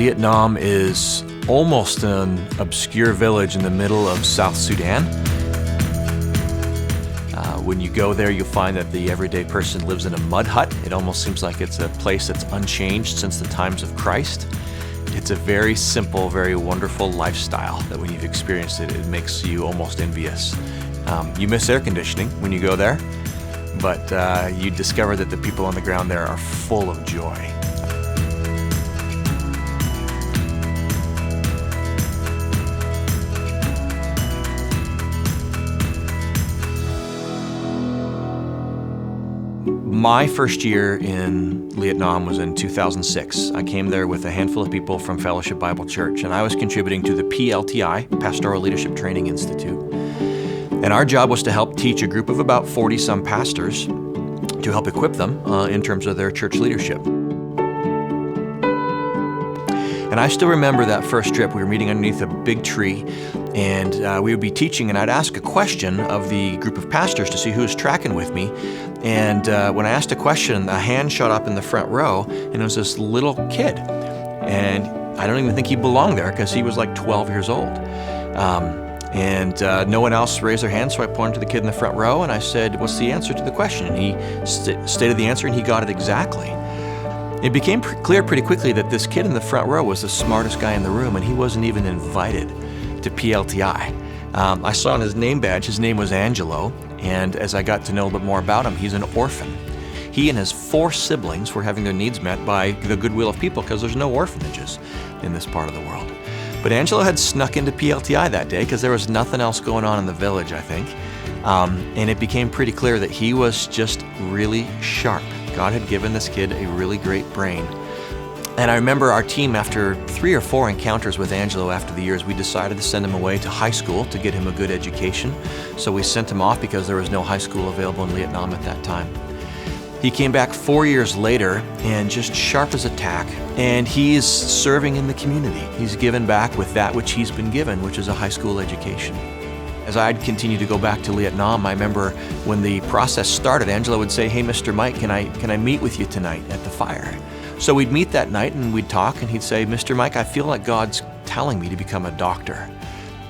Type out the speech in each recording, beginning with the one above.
Liat Nam is almost an obscure village in the middle of South Sudan. When you go there, you'll find that the everyday person lives in a mud hut. It almost seems like it's a place that's unchanged since the times of Christ. It's a very simple, very wonderful lifestyle that when you've experienced it, it makes you almost envious. You miss air conditioning when you go there, but you discover that the people on the ground there are full of joy. My first year in Liat Nam was in 2006. I came there with a handful of people from Fellowship Bible Church, and I was contributing to the PLTI, Pastoral Leadership Training Institute. And our job was to help teach a group of about 40-some pastors to help equip them in terms of their church leadership. And I still remember that first trip. We were meeting underneath a big tree, and we would be teaching, and I'd ask a question of the group of pastors to see who was tracking with me. And when I asked a question, a hand shot up in the front row, and it was this little kid. And I don't even think he belonged there because he was like 12 years old. No one else raised their hand, so I pointed to the kid in the front row, and I said, "What's the answer to the question?" And he stated the answer, and he got it exactly. It became clear pretty quickly that this kid in the front row was the smartest guy in the room, and he wasn't even invited to PLTI. I saw on his name badge, his name was Angelo, and as I got to know a little bit more about him, he's an orphan. He and his 4 siblings were having their needs met by the goodwill of people because there's no orphanages in this part of the world. But Angelo had snuck into PLTI that day because there was nothing else going on in the village, I think. And it became pretty clear that he was just really sharp. God had given this kid a really great brain. And I remember our team, after 3 or 4 encounters with Angelo after the years, we decided to send him away to high school to get him a good education. So we sent him off because there was no high school available in Liat Nam at that time. He came back 4 years later and just sharp as a tack, and he's serving in the community. He's given back with that which he's been given, which is a high school education. As I'd continue to go back to Liat Nam, I remember when the process started, Angelo would say, "Hey, Mr. Mike, can I meet with you tonight at the fire?" So we'd meet that night and we'd talk, and he'd say, "Mr. Mike, I feel like God's telling me to become a doctor."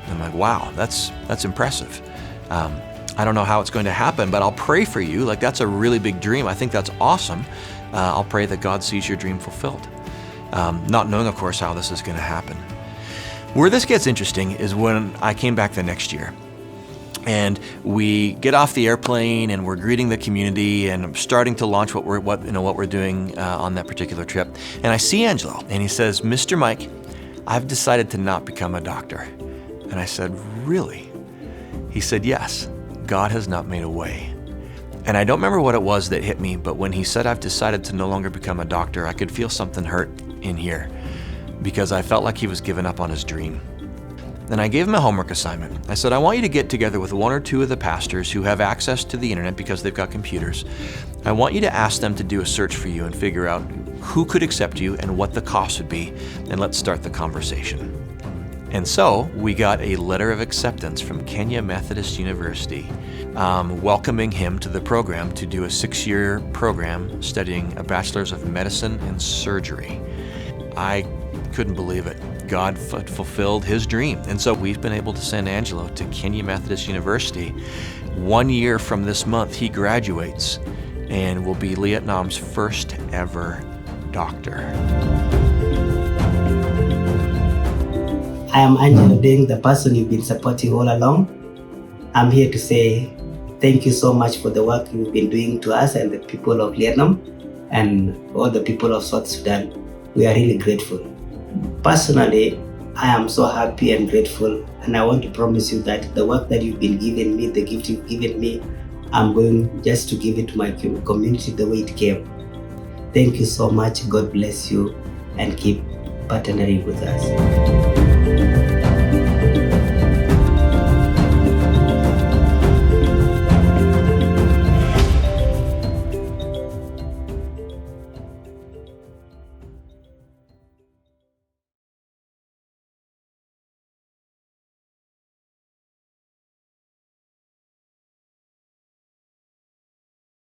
And I'm like, "Wow, that's impressive. I don't know how it's going to happen, but I'll pray for you. Like, that's a really big dream. I think that's awesome. I'll pray that God sees your dream fulfilled." Not knowing, of course, how this is going to happen. Where this gets interesting is when I came back the next year. And we get off the airplane and we're greeting the community and starting to launch what we're doing on that particular trip. And I see Angelo, and he says, "Mr. Mike, I've decided to not become a doctor." And I said, "Really?" He said, "Yes, God has not made a way." And I don't remember what it was that hit me, but when he said, "I've decided to no longer become a doctor," I could feel something hurt in here because I felt like he was giving up on his dream. Then I gave him a homework assignment. I said, "I want you to get together with 1 or 2 of the pastors who have access to the internet because they've got computers. I want you to ask them to do a search for you and figure out who could accept you and what the cost would be, and let's start the conversation." And so we got a letter of acceptance from Kenya Methodist University, welcoming him to the program to do a 6-year program studying a bachelor's of medicine and surgery. I couldn't believe it. God fulfilled his dream. And so we've been able to send Angelo to Kenya Methodist University. 1 year from this month, he graduates and will be Liat Nam's first ever doctor. I am Angelo, being the person you've been supporting all along. I'm here to say thank you so much for the work you've been doing to us and the people of Liat Nam and all the people of South Sudan. We are really grateful. Personally, I am so happy and grateful, and I want to promise you that the work that you've been giving me, the gift you've given me, I'm going just to give it to my community the way it came. Thank you so much. God bless you, and keep partnering with us.